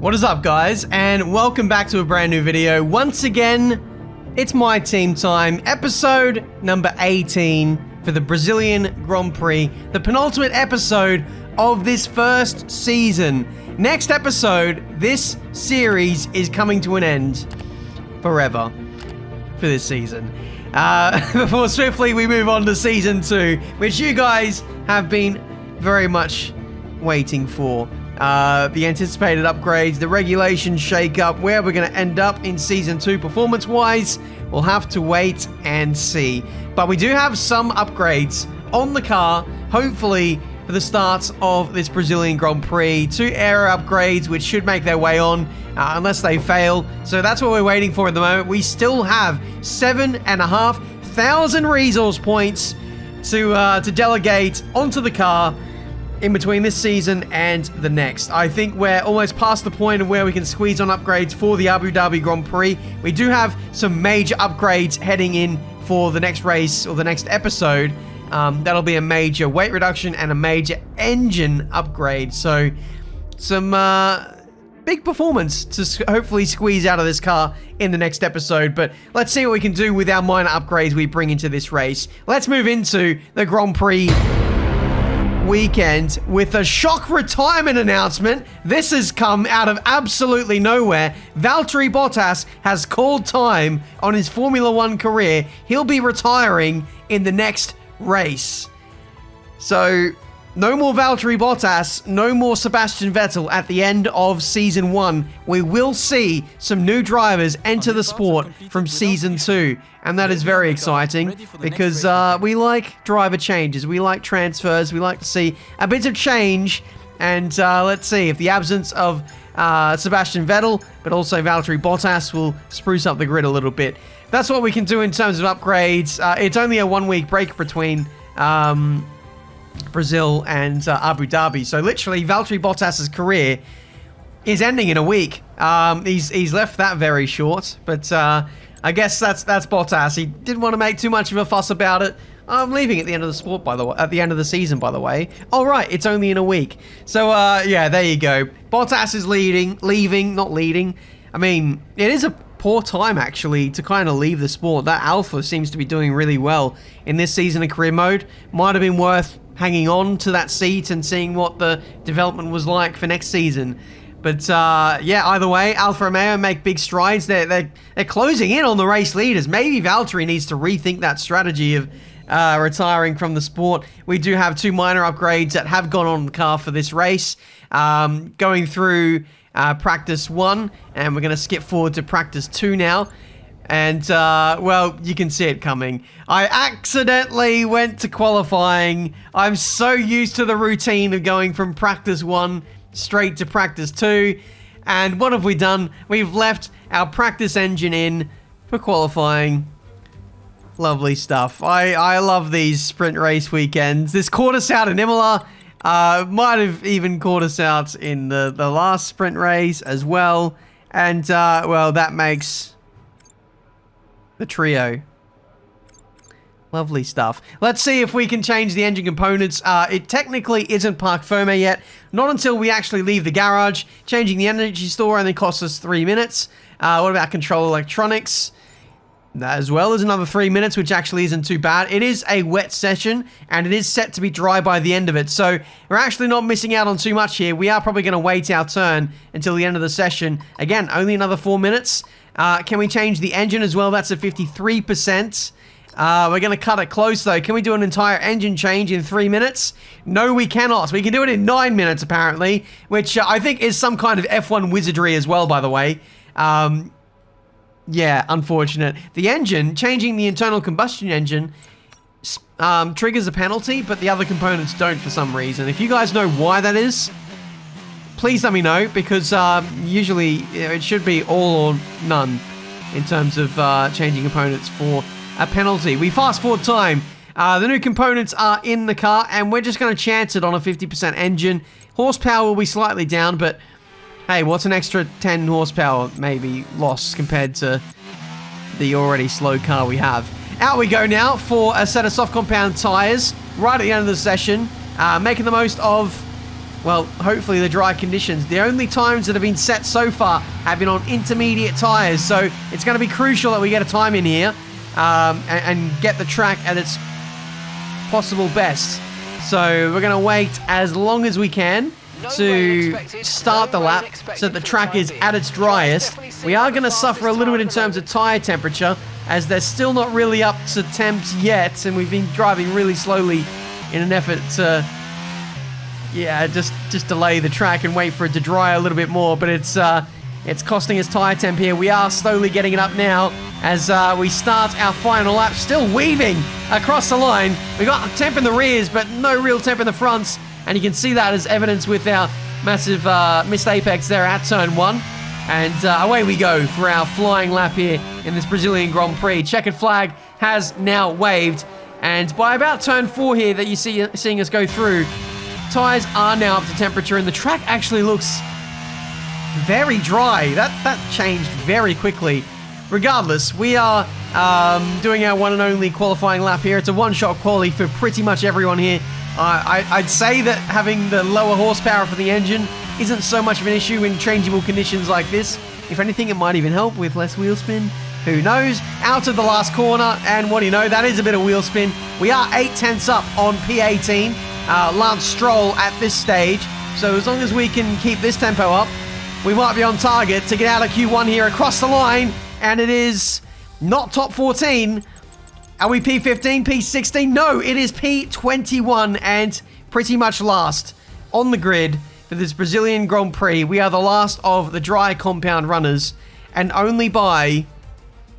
What is up, guys, and welcome back to a brand new video. Once again, it's my team time, episode number 18 for the Brazilian Grand Prix, the penultimate episode of this first season. Next episode, this series is coming to an end forever for this season. Before swiftly we move on to season 2, which you guys have been very much waiting for. The anticipated upgrades, the regulation shake-up, where we're going to end up in Season 2 performance-wise, we'll have to wait and see. But we do have some upgrades on the car, hopefully for the start of this Brazilian Grand Prix. 2 aero upgrades, which should make their way on, unless they fail. So that's what we're waiting for at the moment. We still have 7,500 resource points to delegate onto the car in between this season and the next. I think we're almost past the point of where we can squeeze on upgrades for the Abu Dhabi Grand Prix. We do have some major upgrades heading in for the next race or the next episode. That'll be a major weight reduction and a major engine upgrade. So some big performance to hopefully squeeze out of this car in the next episode. But let's see what we can do with our minor upgrades we bring into this race. Let's move into the Grand Prix weekend with a shock retirement announcement. This has come out of absolutely nowhere. Valtteri Bottas has called time on his Formula 1 career. He'll be retiring in the next race. So no more Valtteri Bottas, no more Sebastian Vettel at the end of Season 1. We will see some new drivers enter the sport from Season 2. And that is very exciting because we like driver changes. We like transfers. We like to see a bit of change. And let's see if the absence of Sebastian Vettel, but also Valtteri Bottas, will spruce up the grid a little bit. That's what we can do in terms of upgrades. It's only a 1-week break between Brazil and Abu Dhabi. So literally, Valtteri Bottas's career is ending in a week. He's left that very short, but I guess that's Bottas. He didn't want to make too much of a fuss about it. I'm leaving at the end of the sport, by the way. At the end of the season, by the way. All right, it's only in a week. So yeah, there you go. Bottas is leaving, not leading. I mean, it is a poor time actually to kind of leave the sport. That Alpha seems to be doing really well in this season of career mode. Might have been worth hanging on to that seat and seeing what the development was like for next season. But yeah, either way, Alfa Romeo make big strides. They're closing in on the race leaders. Maybe Valtteri needs to rethink that strategy of retiring from the sport. We do have 2 minor upgrades that have gone on the car for this race. Going through practice 1, and we're going to skip forward to practice 2 now. And, well, you can see it coming. I accidentally went to qualifying. I'm so used to the routine of going from practice 1 straight to practice 2. And what have we done? We've left our practice engine in for qualifying. Lovely stuff. I love these sprint race weekends. This caught us out in Imola. Might have even caught us out in the last sprint race as well. And, well, that makes the trio. Lovely stuff. Let's see if we can change the engine components. It technically isn't parc fermé yet. Not until we actually leave the garage. Changing the energy store only costs us 3 minutes. What about control electronics? That as well is another 3 minutes, which actually isn't too bad. It is a wet session, and it is set to be dry by the end of it. So we're actually not missing out on too much here. We are probably going to wait our turn until the end of the session. Again, only another 4 minutes. Can we change the engine as well? That's at 53%. We're going to cut it close, though. Can we do an entire engine change in 3 minutes? No, we cannot. We can do it in 9 minutes, apparently, which I think is some kind of F1 wizardry as well, by the way. Yeah, unfortunate. The engine, changing the internal combustion engine, triggers a penalty, but the other components don't for some reason. If you guys know why that is, please let me know, because usually it should be all or none in terms of changing components for a penalty. We fast forward time. The new components are in the car, and we're just going to chance it on a 50% engine. Horsepower will be slightly down, but hey, what's an extra 10 horsepower maybe lost compared to the already slow car we have? Out we go now for a set of soft compound tires right at the end of the session, making the most of well, hopefully the dry conditions. The only times that have been set so far have been on intermediate tyres, so it's going to be crucial that we get a time in here and get the track at its possible best. So we're going to wait as long as we can to start the lap so that the track is at its driest. We are going to suffer a little bit in terms of tyre temperature, as they're still not really up to temps yet, and we've been driving really slowly in an effort to just delay the track and wait for it to dry a little bit more. But it's costing us tyre temp here. We are slowly getting it up now as we start our final lap, still weaving across the line. We got temp in the rears, but no real temp in the fronts, and you can see that as evidence with our massive missed apex there at turn 1. And away we go for our flying lap here in this Brazilian Grand Prix. Checkered flag has now waved, and by about turn 4 here that you seeing us go through, tyres are now up to temperature, and the track actually looks very dry. That changed very quickly. Regardless, we are doing our one and only qualifying lap here. It's a one-shot quali for pretty much everyone here. I'd say that having the lower horsepower for the engine isn't so much of an issue in changeable conditions like this. If anything, it might even help with less wheel spin. Who knows? Out of the last corner, and what do you know? That is a bit of wheel spin. We are 8/10 up on P18. Lance Stroll at this stage. So as long as we can keep this tempo up, we might be on target to get out of Q1 here across the line. And it is not top 14. Are we P15, P16? No, it is P21 and pretty much last on the grid for this Brazilian Grand Prix. We are the last of the dry compound runners, and only by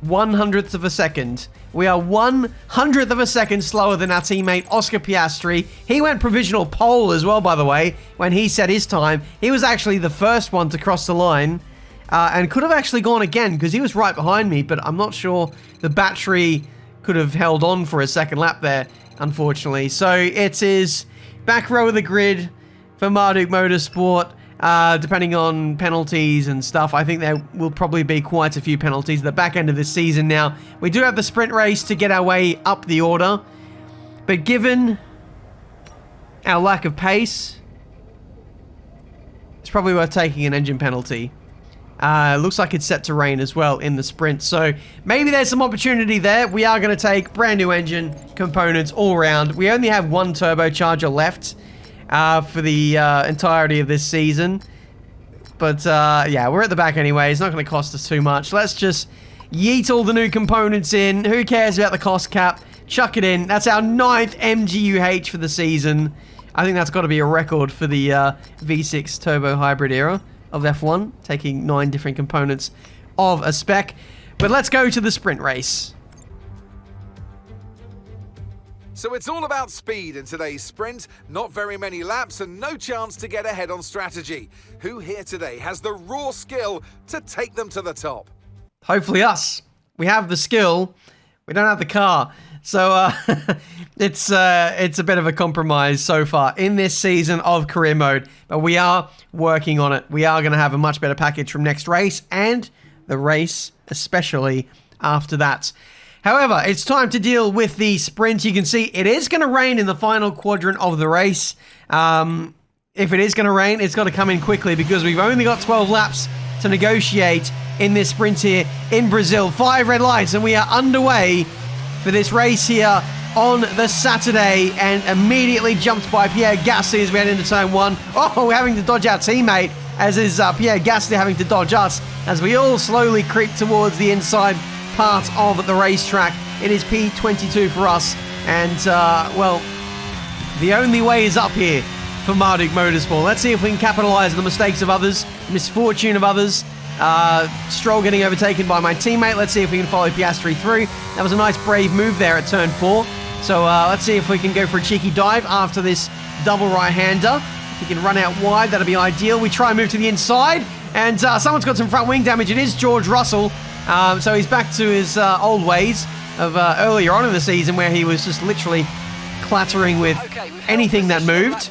1/100th of a second. We are 1/100th of a second slower than our teammate Oscar Piastri. He went provisional pole as well, by the way, when he set his time. He was actually the first one to cross the line, and could have actually gone again because he was right behind me, but I'm not sure the battery could have held on for a second lap there, unfortunately. So it is back row of the grid for Marduk Motorsport. Depending on penalties and stuff, I think there will probably be quite a few penalties at the back end of this season now. We do have the sprint race to get our way up the order, but given our lack of pace, it's probably worth taking an engine penalty. Looks like it's set to rain as well in the sprint, so maybe there's some opportunity there. We are going to take brand new engine components all around. We only have one turbocharger left for the entirety of this season, but yeah, we're at the back anyway. It's not going to cost us too much. Let's just yeet all the new components in. Who cares about the cost cap? Chuck it in. That's our 9th MGUH for the season. I think that's got to be a record for the V6 turbo hybrid era of F1, taking 9 different components of a spec. But let's go to the sprint race. So it's all about speed in today's sprint. Not very many laps and no chance to get ahead on strategy. Who here today has the raw skill to take them to the top? Hopefully us. We have the skill. We don't have the car. So it's a bit of a compromise so far in this season of career mode. But we are working on it. We are going to have a much better package from next race, and the race especially after that. However, it's time to deal with the sprint. You can see it is going to rain in the final quadrant of the race. If it is going to rain, it's got to come in quickly because we've only got 12 laps to negotiate in this sprint here in Brazil. 5 red lights, and we are underway for this race here on the Saturday, and immediately jumped by Pierre Gasly as we head into turn 1. Oh, we're having to dodge our teammate, as is Pierre Gasly having to dodge us as we all slowly creep towards the inside part of the racetrack. It is P22 for us, and well, the only way is up here for Marduk Motorsport. Let's see if we can capitalize on the mistakes of others, misfortune of others. Stroll getting overtaken by my teammate. Let's see if we can follow Piastri through. That was a nice brave move there at turn 4. So let's see if we can go for a cheeky dive after this double right-hander. If we can run out wide, that'll be ideal. We try and move to the inside, and someone's got some front wing damage. It is George Russell. So he's back to his old ways of earlier on in the season, where he was just literally clattering with anything that moved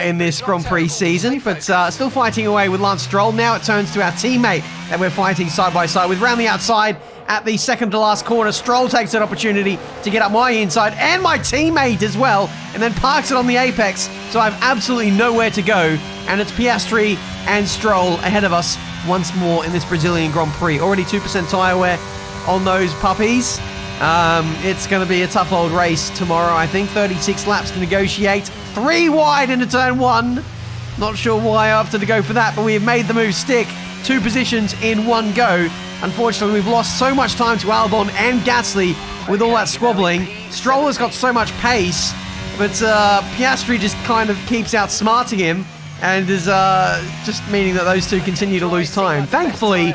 in this Grand Prix season. But still fighting away with Lance Stroll. Now it turns to our teammate that we're fighting side by side with. Round the outside, at the second to last corner. Stroll takes that opportunity to get up my inside and my teammate as well, and then parks it on the apex, so I have absolutely nowhere to go, and it's Piastri and Stroll ahead of us once more in this Brazilian Grand Prix. Already 2% tyre wear on those puppies. It's going to be a tough old race tomorrow, I think. 36 laps to negotiate. 3 wide into turn 1. Not sure why I opted to go for that, but we have made the move stick. 2 positions in 1 go. Unfortunately, we've lost so much time to Albon and Gasly with all that squabbling. Stroll has got so much pace, but Piastri just kind of keeps outsmarting him and is just meaning that those two continue to lose time. Thankfully,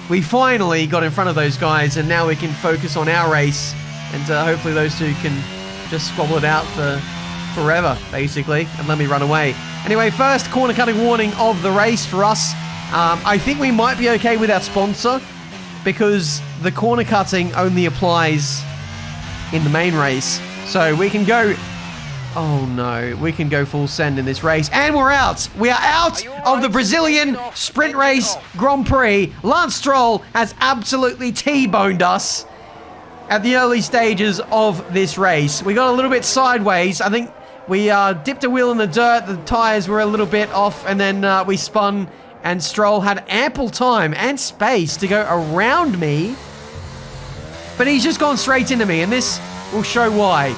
we finally got in front of those guys, and now we can focus on our race, and hopefully those two can just squabble it out for forever, basically, and let me run away. Anyway, first corner cutting warning of the race for us. I think we might be okay with our sponsor, because the corner cutting only applies in the main race. So we can go... Oh no, we can go full send in this race, and we're out! We are out of the Brazilian Sprint Race Grand Prix. Lance Stroll has absolutely T-boned us at the early stages of this race. We got a little bit sideways. I think we dipped a wheel in the dirt, the tyres were a little bit off, and then we spun, and Stroll had ample time and space to go around me, but he's just gone straight into me, and this will show why.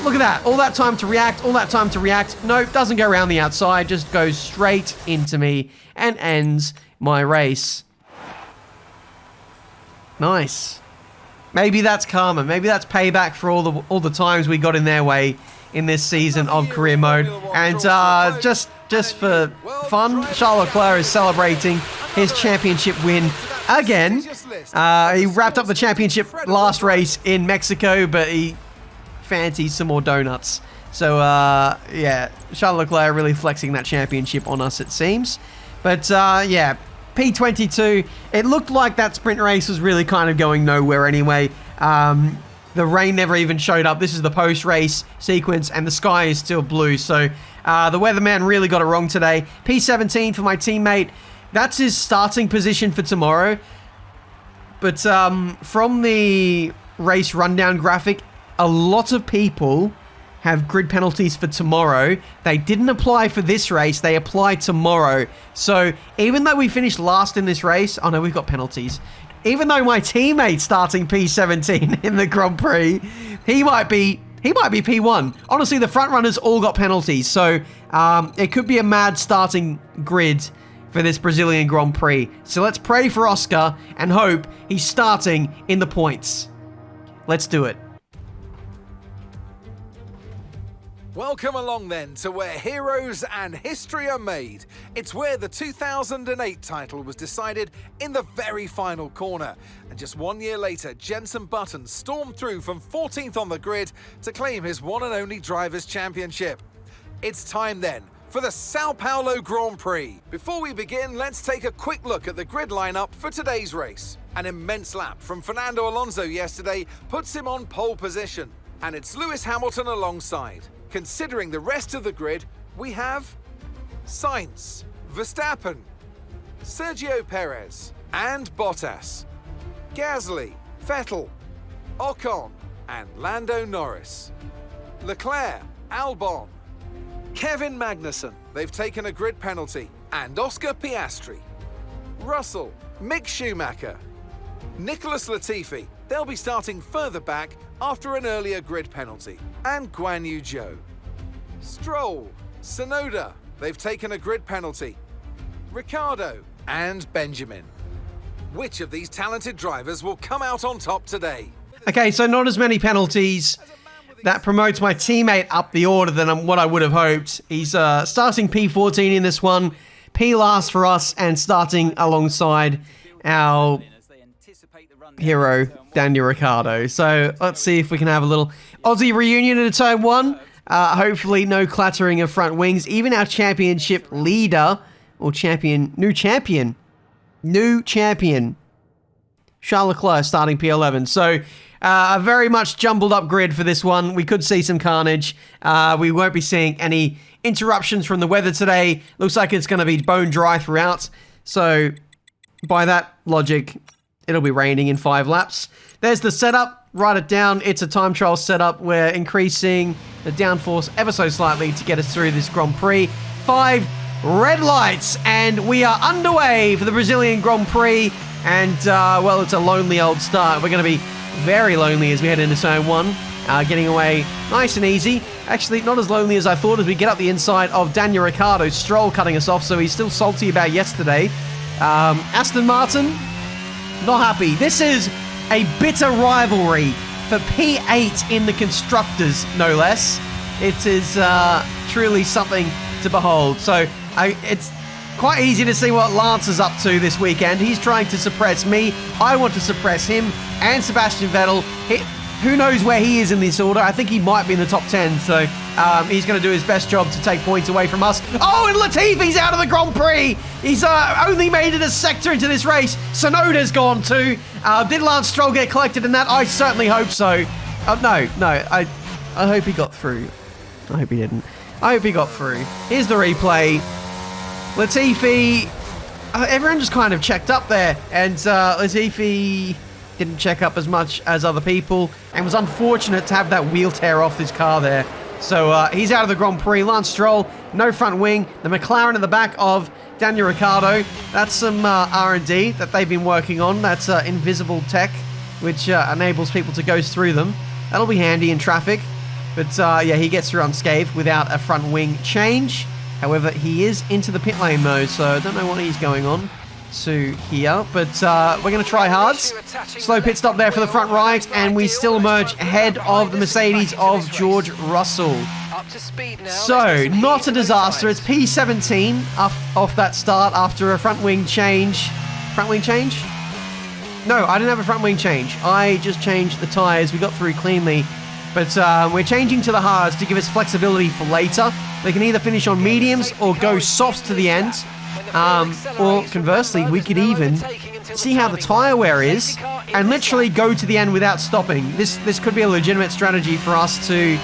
Look at that. All that time to react, all that time to react. No, doesn't go around the outside, just goes straight into me and ends my race. Nice. Maybe that's karma. Maybe that's payback for all the times we got in their way in this season of career mode. And just for fun, Charles Leclerc is celebrating his championship win again. He wrapped up the championship last race in Mexico, but he fancies some more donuts. So, yeah, Charles Leclerc really flexing that championship on us, it seems. But, yeah, P22, it looked like that sprint race was really kind of going nowhere anyway. The rain never even showed up. This is the post-race sequence, and the sky is still blue. So, the weatherman really got it wrong today. P17 for my teammate. That's his starting position for tomorrow. But, from the race rundown graphic, a lot of people have grid penalties for tomorrow. They didn't apply for this race, they apply tomorrow. So even though we finished last in this race, oh no, we've got penalties. Even though my teammate's starting P17 in the Grand Prix, he might be P1. Honestly, the front runners all got penalties. So it could be a mad starting grid for this Brazilian Grand Prix. So let's pray for Oscar and hope he's starting in the points. Let's do it. Welcome along then to where heroes and history are made. It's where the 2008 title was decided in the very final corner. And just 1 year later, Jenson Button stormed through from 14th on the grid to claim his one and only Drivers' Championship. It's time then for the Sao Paulo Grand Prix. Before we begin, let's take a quick look at the grid lineup for today's race. An immense lap from Fernando Alonso yesterday puts him on pole position. And it's Lewis Hamilton alongside. Considering the rest of the grid, we have Sainz, Verstappen, Sergio Perez, and Bottas, Gasly, Vettel, Ocon, and Lando Norris, Leclerc, Albon, Kevin Magnussen, they've taken a grid penalty, and Oscar Piastri, Russell, Mick Schumacher, Nicholas Latifi, they'll be starting further back after an earlier grid penalty, and Guan Yu Zhou. Stroll, Tsunoda, they've taken a grid penalty, Ricciardo, and Benjamin. Which of these talented drivers will come out on top today? Okay, so not as many penalties. That promotes my teammate up the order than what I would have hoped. He's starting P14 in this one, P last for us, and starting alongside our hero, Daniel Ricciardo. So let's see if we can have a little Aussie reunion in turn 1. Hopefully no clattering of front wings. Even our championship leader, or new champion, Charles Leclerc starting P11. So a very much jumbled up grid for this one. We could see some carnage. We won't be seeing any interruptions from the weather today. Looks like it's going to be bone dry throughout. So by that logic, it'll be raining in 5 laps. There's the setup. Write it down. It's a time trial setup. We're increasing the downforce ever so slightly to get us through this Grand Prix. 5 red lights, and we are underway for the Brazilian Grand Prix. And, well, it's a lonely old start. We're going to be very lonely as we head into Turn 1. Getting away nice and easy. Actually, not as lonely as I thought as we get up the inside of Daniel Ricciardo. Stroll cutting us off, so he's still salty about yesterday. Aston Martin, not happy. This is a bitter rivalry for P8 in the Constructors, no less. It is truly something to behold. So it's quite easy to see what Lance is up to this weekend. He's trying to suppress me. I want to suppress him and Sebastian Vettel. Who knows where he is in this order? I think he might be in the top 10, so he's going to do his best job to take points away from us. Oh, and Latifi's out of the Grand Prix! He's only made it a sector into this race. Tsunoda's gone too. Did Lance Stroll get collected in that? I certainly hope so. No, I hope he got through. I hope he didn't. I hope he got through. Here's the replay. Latifi, everyone just kind of checked up there, and Latifi didn't check up as much as other people, and was unfortunate to have that wheel tear off his car there. So he's out of the Grand Prix. Lance Stroll, no front wing. The McLaren in the back of Daniel Ricciardo. That's some R&D that they've been working on. That's invisible tech, which enables people to go through them. That'll be handy in traffic. But yeah, he gets through unscathed without a front wing change. However, he is into the pit lane though, so I don't know what he's going on to here, but we're going to try hards. Slow pit stop there for the front right, and we still emerge ahead of the Mercedes of George Russell. So, not a disaster. It's P17 off that start after a front wing change. Front wing change? No, I didn't have a front wing change. I just changed the tyres. We got through cleanly. But we're changing to the hards to give us flexibility for later. They can either finish on mediums or go softs to the end. Or conversely, we could even see how the tyre wear is and literally go to the end without stopping. This could be a legitimate strategy for us to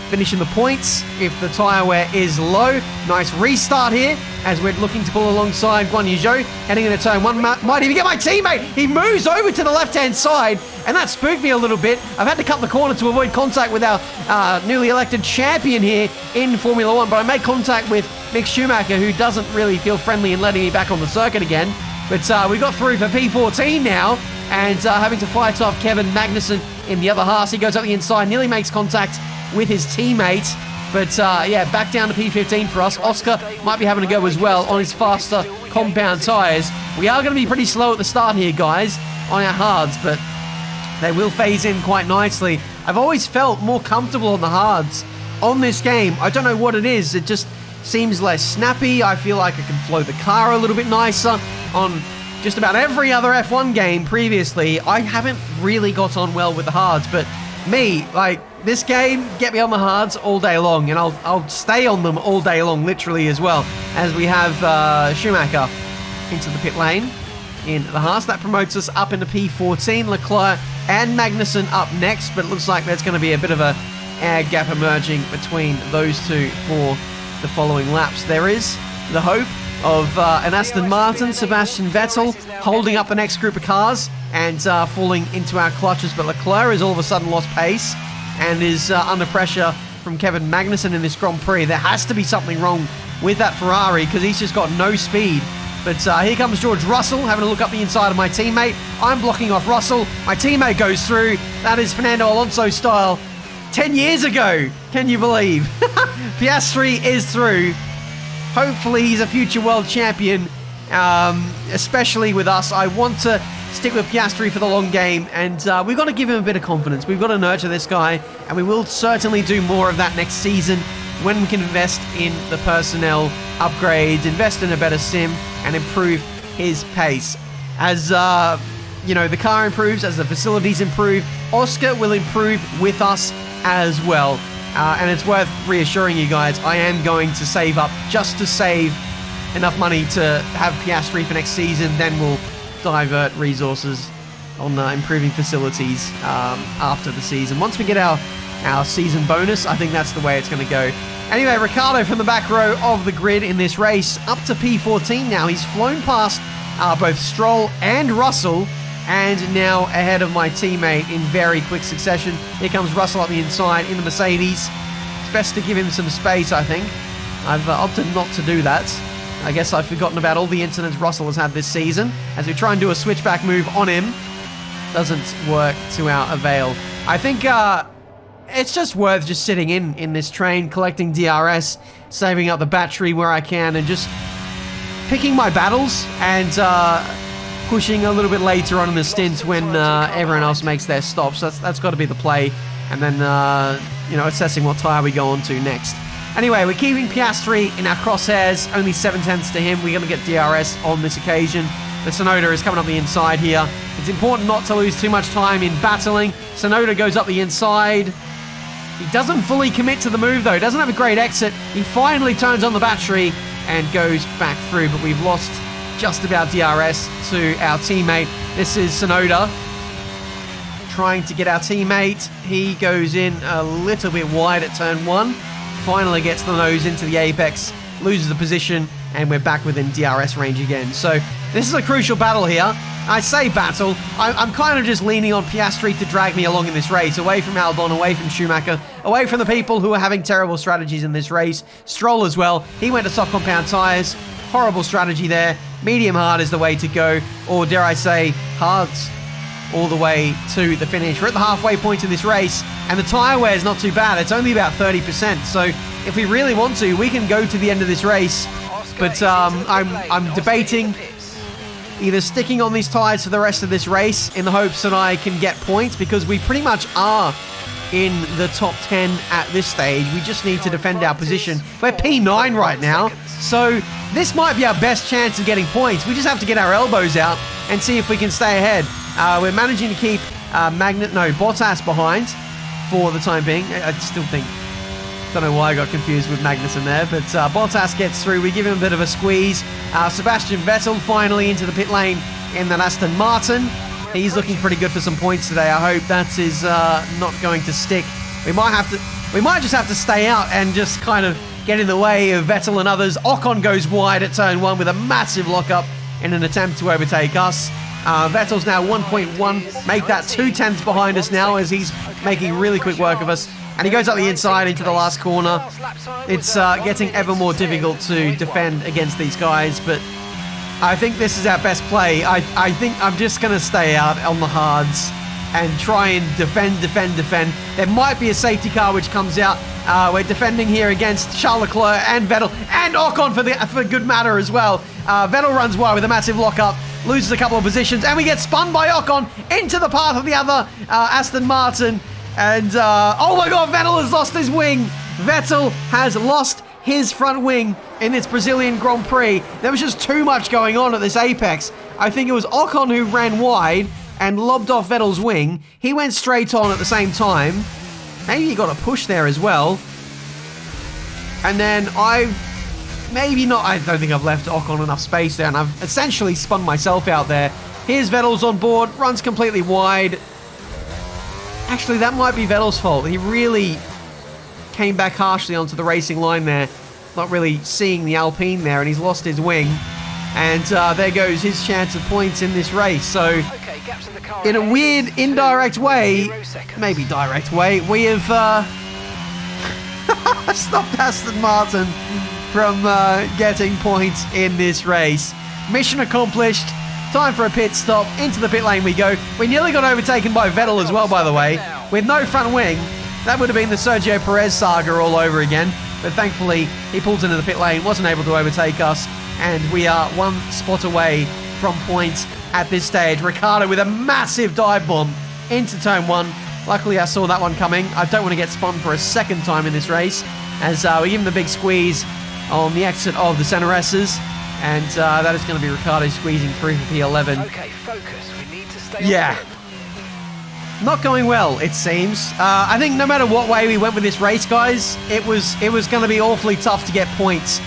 finish in the points if the tyre wear is low. Nice restart here as we're looking to pull alongside Guan Yu Zhou, heading into turn 1. Might even get my teammate. He moves over to the left-hand side, and that spooked me a little bit. I've had to cut the corner to avoid contact with our newly elected champion here in Formula 1, but I made contact with Mick Schumacher, who doesn't really feel friendly in letting me back on the circuit again. But we got through for P14 now, and having to fight off Kevin Magnussen in the other Haas. He goes up the inside, nearly makes contact with his teammate. But yeah, back down to P15 for us. Oscar might be having to go as well on his faster compound tyres. We are going to be pretty slow at the start here, guys, on our hards, but they will phase in quite nicely. I've always felt more comfortable on the hards on this game. I don't know what it is. It just seems less snappy. I feel like I can flow the car a little bit nicer. On just about every other F1 game previously, I haven't really got on well with the hards, but me, like, this game, get me on the hards all day long, and I'll stay on them all day long, literally, as well, as we have Schumacher into the pit lane in the Haas. That promotes us up into P14. Leclerc and Magnussen up next, but it looks like there's going to be a bit of a air gap emerging between those two for the following laps. There is the hope of an Aston Martin, Sebastian Vettel, holding up the next group of cars and falling into our clutches, but Leclerc has all of a sudden lost pace and is under pressure from Kevin Magnussen in this Grand Prix. There has to be something wrong with that Ferrari because he's just got no speed. But here comes George Russell, having a look up the inside of my teammate. I'm blocking off Russell. My teammate goes through. That is Fernando Alonso style. 10 years ago, can you believe? Piastri is through. Hopefully he's a future world champion, especially with us. I want to stick with Piastri for the long game, and we've got to give him a bit of confidence. We've got to nurture this guy, and we will certainly do more of that next season when we can invest in the personnel upgrades, invest in a better sim, and improve his pace. As you know, the car improves, as the facilities improve, Oscar will improve with us as well. And it's worth reassuring you guys, I am going to save up just to save enough money to have Piastri for next season. Then we'll divert resources on improving facilities after the season. Once we get our season bonus, I think that's the way it's going to go. Anyway, Ricciardo from the back row of the grid in this race, up to P14 now. He's flown past both Stroll and Russell, and now ahead of my teammate in very quick succession. Here comes Russell up the inside in the Mercedes. It's best to give him some space, I think. I've opted not to do that. I guess I've forgotten about all the incidents Russell has had this season as we try and do a switchback move on him. Doesn't work to our avail. I think it's just worth just sitting in this train, collecting DRS, saving up the battery where I can, and just picking my battles and pushing a little bit later on in the stint when everyone else makes their stops. That's got to be the play. And then, assessing what tyre we go on to next. Anyway, we're keeping Piastri in our crosshairs, only 7/10 to him. We're going to get DRS on this occasion. But Tsunoda is coming up the inside here. It's important not to lose too much time in battling. Tsunoda goes up the inside. He doesn't fully commit to the move, though. He doesn't have a great exit. He finally turns on the battery and goes back through, but we've lost just about DRS to our teammate. This is Tsunoda trying to get our teammate. He goes in a little bit wide at turn 1. Finally gets the nose into the apex, loses the position, and we're back within DRS range again. So this is a crucial battle here. I say battle, I'm kind of just leaning on Piastri to drag me along in this race, away from Albon, away from Schumacher, away from the people who are having terrible strategies in this race. Stroll as well, he went to soft compound tyres, horrible strategy there. Medium hard is the way to go, or dare I say, hards all the way to the finish. We're at the halfway point of this race, and the tyre wear is not too bad. It's only about 30%, so if we really want to, we can go to the end of this race. But I'm debating either sticking on these tyres for the rest of this race in the hopes that I can get points, because we pretty much are in the top 10 at this stage. We just need to defend our position. We're P9 right now, so this might be our best chance of getting points. We just have to get our elbows out and see if we can stay ahead. We're managing to keep Bottas behind for the time being. I still think, don't know why I got confused with Magnussen there, but Bottas gets through. We give him a bit of a squeeze. Sebastian Vettel finally into the pit lane in the Aston Martin. He's looking pretty good for some points today. I hope that is not going to stick. We might just have to stay out and just kind of get in the way of Vettel and others. Ocon goes wide at turn 1 with a massive lockup in an attempt to overtake us. Vettel's now 1.1, make that 2/10 behind us now as he's making really quick work of us. And he goes up the inside into the last corner. It's getting ever more difficult to defend against these guys, but I think this is our best play. I think I'm just going to stay out on the hards and try and defend. There might be a safety car which comes out. We're defending here against Charles Leclerc and Vettel and Ocon for good matter as well. Vettel runs wide with a massive lockup, loses a couple of positions, and we get spun by Ocon into the path of the other Aston Martin. And oh my god, Vettel has lost his wing. Vettel has lost his front wing in this Brazilian Grand Prix. There was just too much going on at this apex. I think it was Ocon who ran wide and lobbed off Vettel's wing. He went straight on at the same time. Maybe he got a push there as well. And then I don't think I've left Ocon enough space there, and I've essentially spun myself out there. Here's Vettel's on board, runs completely wide. Actually, that might be Vettel's fault. He really came back harshly onto the racing line there, not really seeing the Alpine there, and he's lost his wing. And there goes his chance of points in this race. So, in a weird, indirect way, maybe direct way, we have stopped Aston Martin from getting points in this race. Mission accomplished. Time for a pit stop. Into the pit lane we go. We nearly got overtaken by Vettel as well, by the way. With no front wing, that would have been the Sergio Perez saga all over again. But thankfully, he pulls into the pit lane, wasn't able to overtake us, and we are one spot away from points at this stage. Ricciardo with a massive dive bomb into turn 1. Luckily, I saw that one coming. I don't want to get spun for a second time in this race, as we give him the big squeeze on the exit of the Center S's. And that is going to be Ricciardo squeezing through for P11. Okay, focus. We need to stay. Yeah. Not going well, it seems. I think no matter what way we went with this race, guys, it was going to be awfully tough to get points.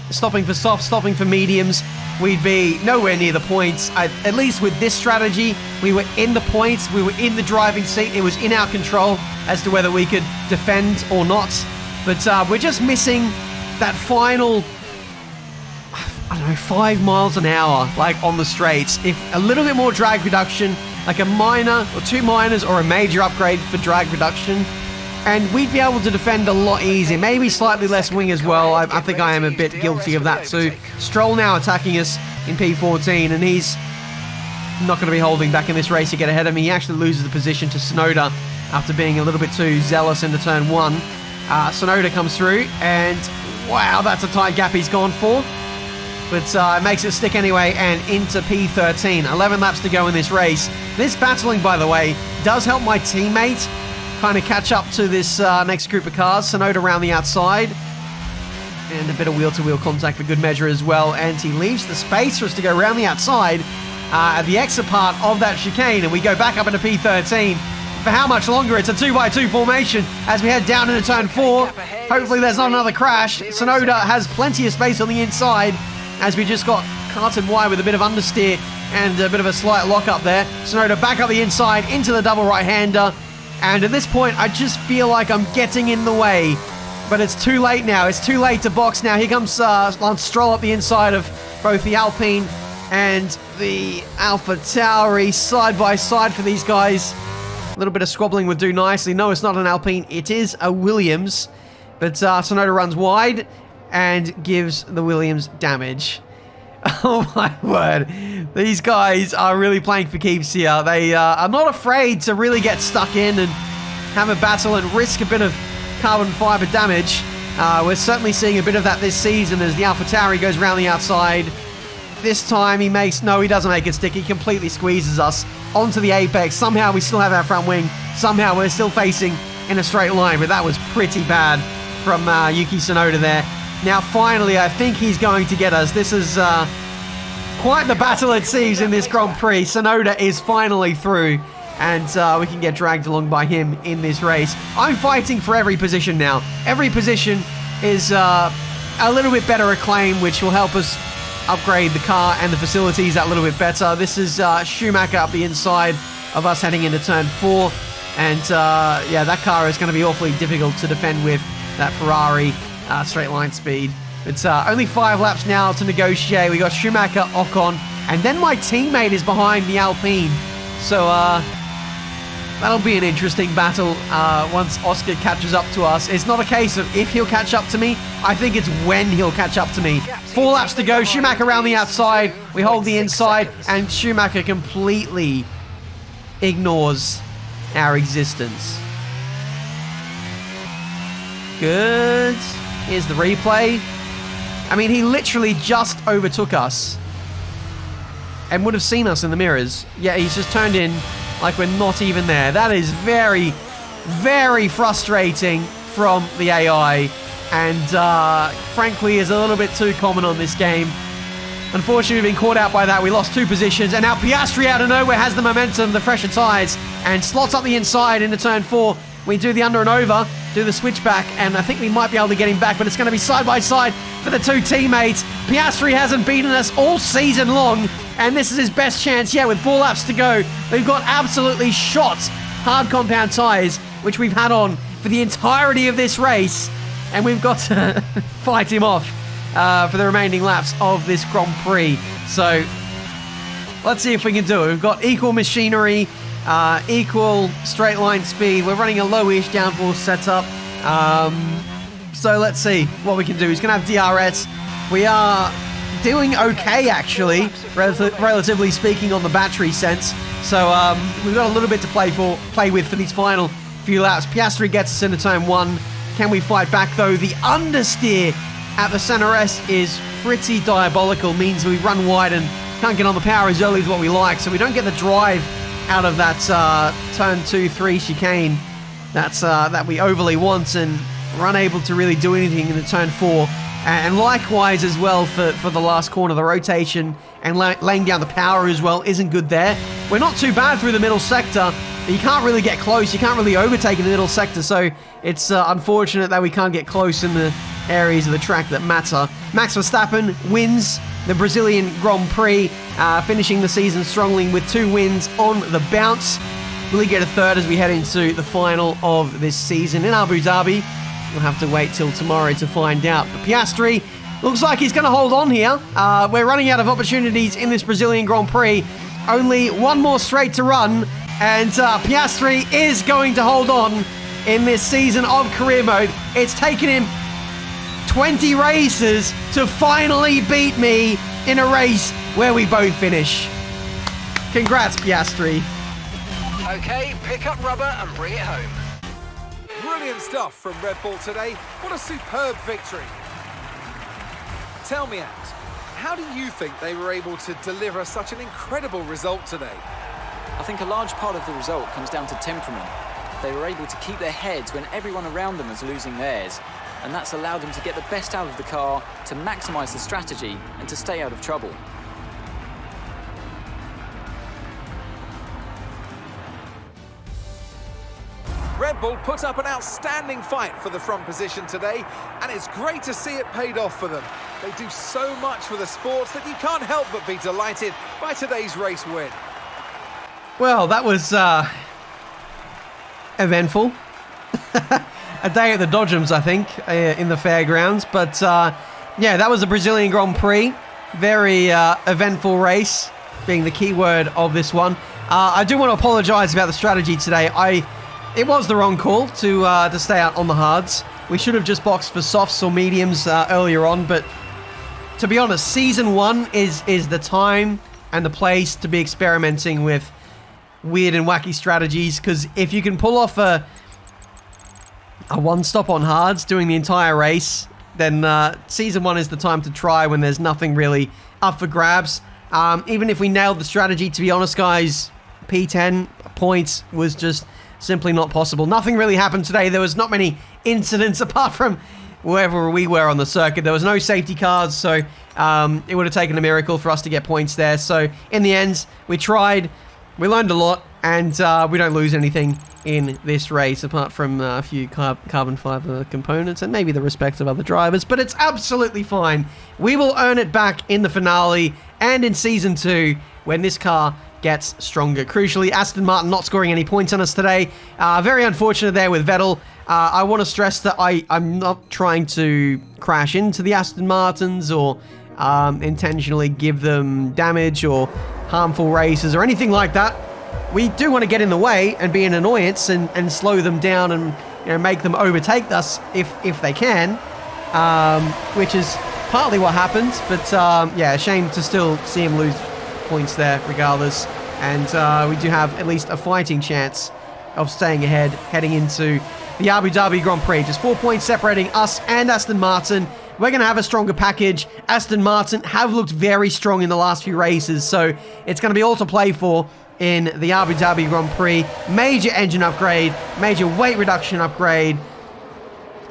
Stopping for soft, stopping for mediums, we'd be nowhere near the points. At least with this strategy, we were in the points, we were in the driving seat. It was in our control as to whether we could defend or not. But we're just missing that final I don't know, 5 miles an hour, like on the straights. If a little bit more drag reduction, like a minor or 2 minors or a major upgrade for drag reduction, and we'd be able to defend a lot easier. Maybe slightly less wing as well. I think I am a bit guilty of that too. Stroll now attacking us in P14, and he's not going to be holding back in this race to get ahead of me. He actually loses the position to Sonoda after being a little bit too zealous into turn 1. Sonoda comes through, and wow, that's a tight gap he's gone for. But it makes it stick anyway, and into P13. 11 laps to go in this race. This battling, by the way, does help my teammate kind of catch up to this next group of cars. Sonoda around the outside. And a bit of wheel-to-wheel contact for good measure as well. And he leaves the space for us to go around the outside at the exit part of that chicane. And we go back up into P13. For how much longer? It's a 2x2 formation as we head down into turn 4. Hopefully there's not another crash. Sonoda has plenty of space on the inside as we just got carted wide with a bit of understeer and a bit of a slight lock up there. Sonoda back up the inside into the double right-hander. And at this point, I just feel like I'm getting in the way. But it's too late now. It's too late to box now. Here comes Lance Stroll up the inside of both the Alpine and the Alpha Tauri, side by side for these guys. A little bit of squabbling would do nicely. No, it's not an Alpine. It is a Williams. But Sonoda runs wide and gives the Williams damage. Oh my word. These guys are really playing for keeps here. They are not afraid to really get stuck in and have a battle and risk a bit of carbon fiber damage. We're certainly seeing a bit of that this season as the Alpha Tauri goes around the outside. This time he doesn't make it stick. He completely squeezes us onto the apex. Somehow we still have our front wing. Somehow we're still facing in a straight line, but that was pretty bad from Yuki Tsunoda there. Now finally, I think he's going to get us. This is quite the battle it seems in this Grand Prix. Tsunoda is finally through, and we can get dragged along by him in this race. I'm fighting for every position now. Every position is a little bit better acclaim, which will help us upgrade the car and the facilities that little bit better. This is Schumacher up the inside of us heading into turn 4. And yeah, that car is going to be awfully difficult to defend with, that Ferrari straight line speed. It's only 5 laps now to negotiate. We got Schumacher, Ocon, and then my teammate is behind the Alpine. So that'll be an interesting battle once Oscar catches up to us. It's not a case of if he'll catch up to me. I think it's when he'll catch up to me. 4 laps to go. Schumacher around the outside. We hold the inside, and Schumacher completely ignores our existence. Good. Here's the replay. I mean, he literally just overtook us and would have seen us in the mirrors. Yeah, he's just turned in like we're not even there. That is very, very frustrating from the AI, and frankly is a little bit too common on this game. Unfortunately, we've been caught out by that. We lost 2 positions, and now Piastri out of nowhere has the momentum, the fresher tyres, and slots up the inside into turn 4. We do the under and over, do the switchback, and I think we might be able to get him back, but it's going to be side by side for the 2 teammates. Piastri hasn't beaten us all season long, and this is his best chance yet with 4 laps to go. We've got absolutely shot hard compound tyres, which we've had on for the entirety of this race, and we've got to fight him off for the remaining laps of this Grand Prix. So let's see if we can do it. We've got equal machinery, equal straight line speed. We're running a lowish downforce setup. So let's see what we can do. He's going to have DRS. We are doing okay, actually, relatively speaking, on the battery sense. So we've got a little bit to play with for these final few laps. Piastri gets us into turn 1. Can we fight back, though? The understeer at the center S is pretty diabolical. Means we run wide and can't get on the power as early as what we like. So we don't get the drive out of that turn 2-3 chicane that we overly want, and we're unable to really do anything in the turn 4. And likewise as well for the last corner, the rotation and laying down the power as well isn't good there. We're not too bad through the middle sector, but you can't really get close. You can't really overtake in the middle sector, so it's unfortunate that we can't get close in the areas of the track that matter. Max Verstappen wins the Brazilian Grand Prix, finishing the season strongly with 2 wins on the bounce. Will he get a 3rd as we head into the final of this season in Abu Dhabi? We'll have to wait till tomorrow to find out. But Piastri Looks like he's going to hold on here. We're running out of opportunities in this Brazilian Grand Prix. Only one more straight to run, and Piastri is going to hold on in this season of career mode. It's taken him 20 races to finally beat me in a race where we both finish. Congrats, Piastri. Okay, pick up rubber and bring it home. Brilliant stuff from Red Bull today. What a superb victory. Tell me, Ant, how do you think they were able to deliver such an incredible result today? I think a large part of the result comes down to temperament. They were able to keep their heads when everyone around them was losing theirs, and that's allowed them to get the best out of the car, to maximise the strategy, and to stay out of trouble. Red Bull put up an outstanding fight for the front position today, and it's great to see it paid off for them. They do so much for the sport that you can't help but be delighted by today's race win. Well, that was eventful. A day at the Dodgems, I think, in the fairgrounds. But yeah, that was a Brazilian Grand Prix. Very eventful race, being the key word of this one. I do want to apologise about the strategy today. It was the wrong call to stay out on the hards. We should have just boxed for softs or mediums earlier on. But to be honest, Season 1 is the time and the place to be experimenting with weird and wacky strategies, because if you can pull off a one-stop on hards doing the entire race, then Season 1 is the time to try when there's nothing really up for grabs. Even if we nailed the strategy, to be honest, guys, P10 points was just simply not possible. Nothing really happened today. There was not many incidents apart from wherever we were on the circuit. There was no safety cars, so it would have taken a miracle for us to get points there. So in the end, we tried. We learned a lot, and we don't lose anything in this race, apart from a few carbon fiber components and maybe the respect of other drivers, but it's absolutely fine. We will earn it back in the finale and in Season 2 when this car gets stronger. Crucially, Aston Martin not scoring any points on us today. Very unfortunate there with Vettel. I want to stress that I'm not trying to crash into the Aston Martins or intentionally give them damage or harmful races or anything like that. We do want to get in the way and be an annoyance and slow them down and make them overtake us if they can, which is partly what happened. But yeah, a shame to still see him lose points there regardless. And we do have at least a fighting chance of staying ahead heading into the Abu Dhabi Grand Prix. Just 4 points separating us and Aston Martin. We're going to have a stronger package. Aston Martin have looked very strong in the last few races, so it's going to be all to play for in the Abu Dhabi Grand Prix. Major engine upgrade, major weight reduction upgrade.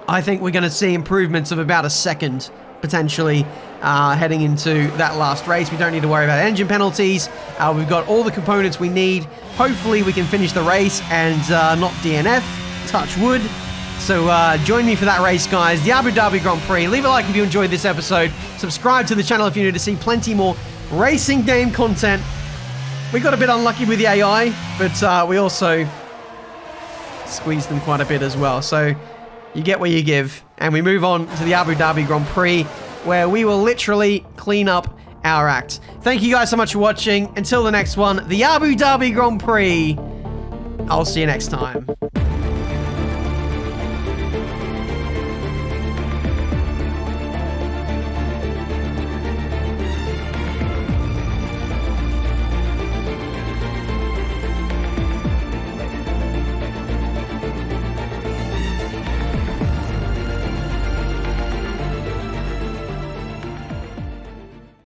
I think we're going to see improvements of about a second, potentially, heading into that last race. We don't need to worry about engine penalties. We've got all the components we need. Hopefully we can finish the race and not DNF. Touch wood. So join me for that race, guys. The Abu Dhabi Grand Prix. Leave a like if you enjoyed this episode. Subscribe to the channel if you're new to see plenty more racing game content. We got a bit unlucky with the AI, but we also squeezed them quite a bit as well. So you get what you give. And we move on to the Abu Dhabi Grand Prix, where we will literally clean up our act. Thank you guys so much for watching. Until the next one, the Abu Dhabi Grand Prix. I'll see you next time.